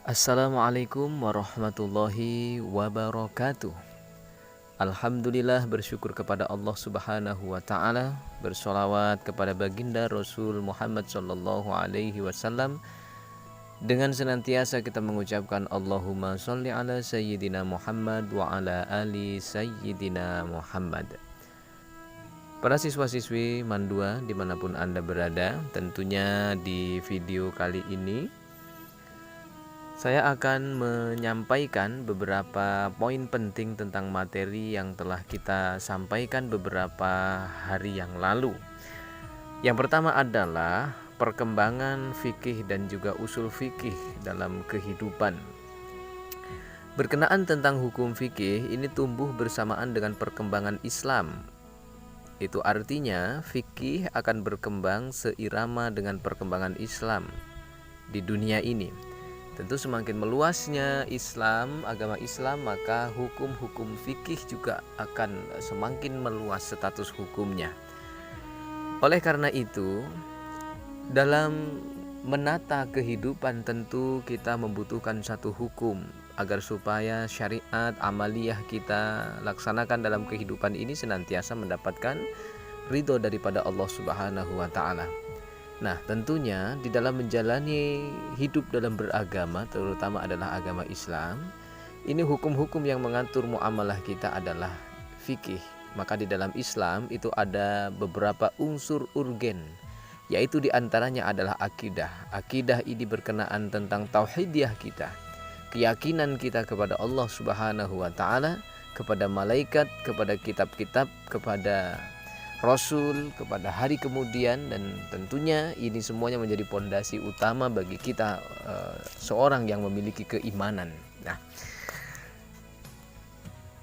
Assalamualaikum warahmatullahi wabarakatuh. Alhamdulillah, bersyukur kepada Allah Subhanahu wa taala, bersolawat kepada baginda Rasul Muhammad sallallahu alaihi wasallam. Dengan senantiasa kita mengucapkan Allahumma sholli ala sayyidina Muhammad wa ala ali sayyidina Muhammad. Para siswa-siswi Mandua dimanapun Anda berada, tentunya di video kali ini saya akan menyampaikan beberapa poin penting tentang materi yang telah kita sampaikan beberapa hari yang lalu. Yang pertama adalah perkembangan fikih dan juga usul fikih dalam kehidupan. Berkenaan tentang hukum fikih, ini tumbuh bersamaan dengan perkembangan Islam. Itu artinya fikih akan berkembang seirama dengan perkembangan Islam di dunia ini. Tentu semakin meluasnya agama Islam, maka hukum-hukum fikih juga akan semakin meluas status hukumnya. Oleh karena itu, dalam menata kehidupan tentu kita membutuhkan satu hukum agar supaya syariat amaliyah kita laksanakan dalam kehidupan ini senantiasa mendapatkan ridho daripada Allah Subhanahu wa taala. Nah, tentunya di dalam menjalani hidup dalam beragama, terutama adalah agama Islam, ini hukum-hukum yang mengatur muamalah kita adalah fikih. Maka di dalam Islam itu ada beberapa unsur urgen, yaitu diantaranya adalah akidah. Akidah ini berkenaan tentang tauhidiyah kita, keyakinan kita kepada Allah Subhanahu wa taala, kepada malaikat, kepada kitab-kitab, kepada Rasul, kepada hari kemudian, dan tentunya ini semuanya menjadi pondasi utama bagi kita seorang yang memiliki keimanan. Nah,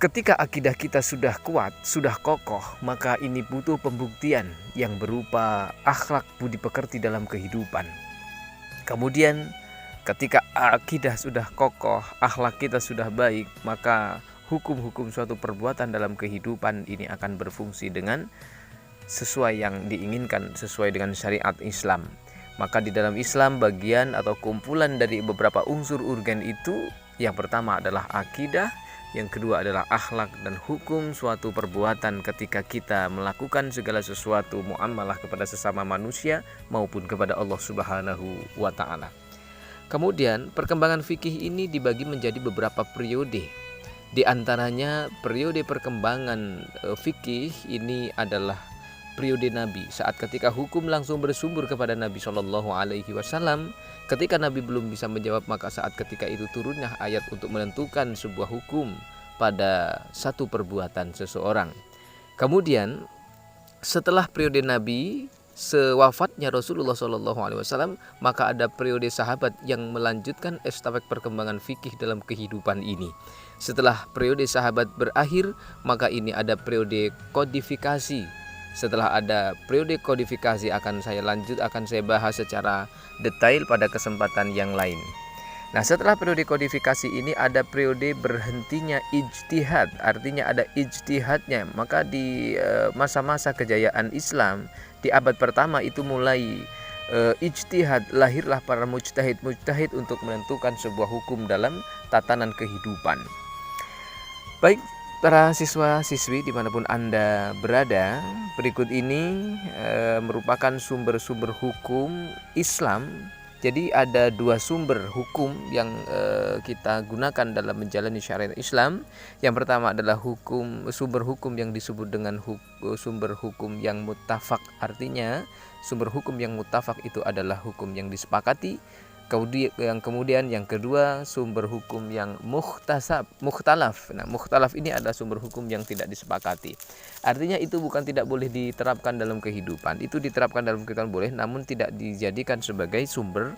ketika akidah kita sudah kuat, sudah kokoh, maka ini butuh pembuktian yang berupa akhlak budi pekerti dalam kehidupan. Kemudian ketika akidah sudah kokoh, akhlak kita sudah baik, maka hukum-hukum suatu perbuatan dalam kehidupan ini akan berfungsi dengan sesuai yang diinginkan, sesuai dengan syariat Islam. Maka di dalam Islam bagian atau kumpulan dari beberapa unsur urgen itu, yang pertama adalah akidah, yang kedua adalah akhlak dan hukum suatu perbuatan ketika kita melakukan segala sesuatu muamalah kepada sesama manusia maupun kepada Allah Subhanahu wa taala. Kemudian perkembangan fikih ini dibagi menjadi beberapa periode. Di antaranya periode perkembangan fikih ini adalah periode Nabi, saat ketika hukum langsung bersumber kepada Nabi Shallallahu Alaihi Wasallam. Ketika Nabi belum bisa menjawab, maka saat ketika itu turunnya ayat untuk menentukan sebuah hukum pada satu perbuatan seseorang. Kemudian setelah periode Nabi, sewafatnya Rasulullah Shallallahu Alaihi Wasallam, maka ada periode sahabat yang melanjutkan estafet perkembangan fikih dalam kehidupan ini. Setelah periode sahabat berakhir, maka ini ada periode kodifikasi. Setelah ada periode kodifikasi akan saya bahas secara detail pada kesempatan yang lain. Nah, setelah periode kodifikasi ini ada periode berhentinya ijtihad, artinya ada ijtihadnya. Maka di masa-masa kejayaan Islam di abad pertama itu mulai ijtihad, lahirlah para mujtahid untuk menentukan sebuah hukum dalam tatanan kehidupan. Baik, para siswa-siswi dimanapun Anda berada, berikut ini merupakan sumber-sumber hukum Islam. Jadi ada dua sumber hukum yang kita gunakan dalam menjalani syariat Islam. Yang pertama adalah sumber hukum yang disebut dengan sumber hukum yang muttafaq. Artinya sumber hukum yang muttafaq itu adalah hukum yang disepakati. Kemudian yang kedua sumber hukum yang mukhtalaf. Nah, mukhtalaf ini adalah sumber hukum yang tidak disepakati. Artinya itu bukan tidak boleh diterapkan dalam kehidupan, itu diterapkan dalam kehidupan boleh, namun tidak dijadikan sebagai sumber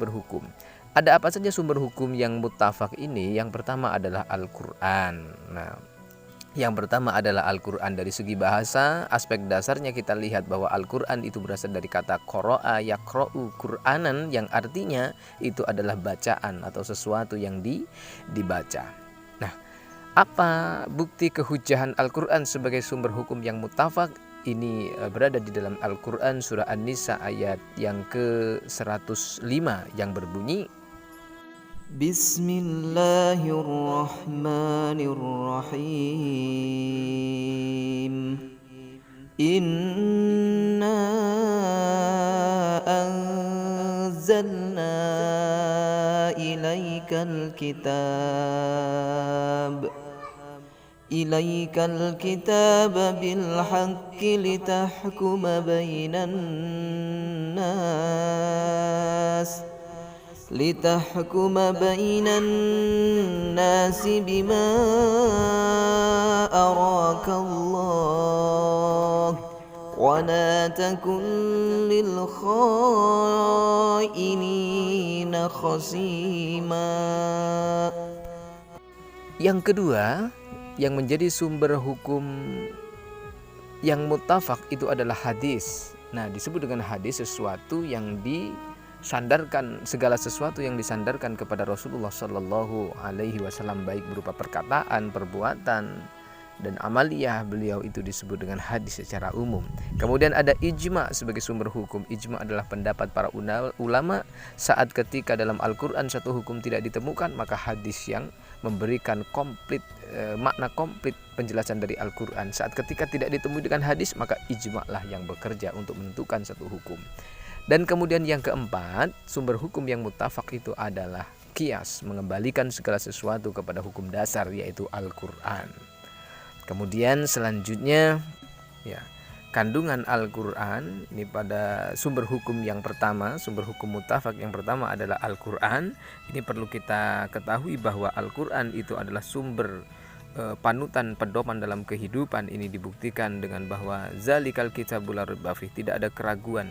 hukum. Ada apa saja sumber hukum yang muttafaq ini? Yang pertama adalah Al-Qur'an. Nah, yang pertama adalah Al-Quran. Dari segi bahasa, aspek dasarnya kita lihat bahwa Al-Quran itu berasal dari kata qara'a yaqra'u Qur'anan, yang artinya itu adalah bacaan atau sesuatu yang dibaca. Nah, apa bukti kehujahan Al-Quran sebagai sumber hukum yang muttafaq? Ini berada di dalam Al-Quran surah An-Nisa ayat yang ke-105 yang berbunyi, Bismillahirrahmanirrahim. Inna anzalna ilaikal kitab bil haqqi litahkuma bainan nas bima arakallah wa la takun lil khainina khasima. Yang kedua, yang menjadi sumber hukum yang muttafaq itu adalah hadis. Nah, disebut dengan hadis sesuatu yang disandarkan, segala sesuatu yang disandarkan kepada Rasulullah Shallallahu Alaihi Wasallam, baik berupa perkataan, perbuatan, dan amaliyah beliau, itu disebut dengan hadis secara umum. Kemudian ada ijma sebagai sumber hukum. Ijma adalah pendapat para ulama saat ketika dalam Al-Quran satu hukum tidak ditemukan, maka hadis yang memberikan komplit makna komplit penjelasan dari Al-Quran. Saat ketika tidak ditemui dengan hadis, maka ijma lah yang bekerja untuk menentukan satu hukum. Dan kemudian yang keempat, sumber hukum yang muttafaq itu adalah qiyas, mengembalikan segala sesuatu kepada hukum dasar, yaitu Al-Quran. Kemudian selanjutnya, ya, kandungan Al-Quran ini pada sumber hukum yang pertama, sumber hukum muttafaq yang pertama adalah Al-Quran. Ini perlu kita ketahui bahwa Al-Quran itu adalah sumber panutan pedoman dalam kehidupan. Ini dibuktikan dengan bahwa zalikal kitabul la raiba fih, tidak ada keraguan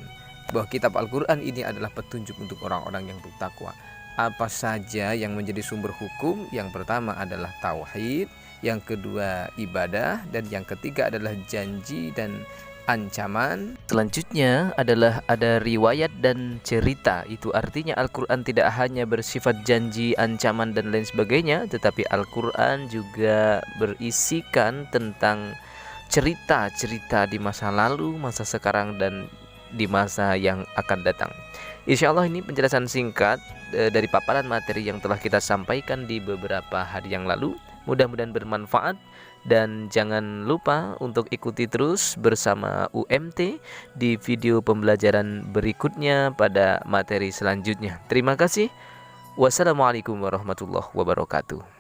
bahwa kitab Al-Quran ini adalah petunjuk untuk orang-orang yang bertakwa. Apa saja yang menjadi sumber hukum? Yang pertama adalah tauhid, yang kedua ibadah, dan yang ketiga adalah janji dan ancaman. Selanjutnya adalah ada riwayat dan cerita. Itu artinya Al-Quran tidak hanya bersifat janji, ancaman, dan lain sebagainya, tetapi Al-Quran juga berisikan tentang cerita-cerita di masa lalu, masa sekarang, dan di masa yang akan datang. Insya Allah ini penjelasan singkat dari paparan materi yang telah kita sampaikan di beberapa hari yang lalu. Mudah-mudahan bermanfaat, dan jangan lupa untuk ikuti terus bersama UMT di video pembelajaran berikutnya pada materi selanjutnya. Terima kasih. Wassalamualaikum warahmatullahi wabarakatuh.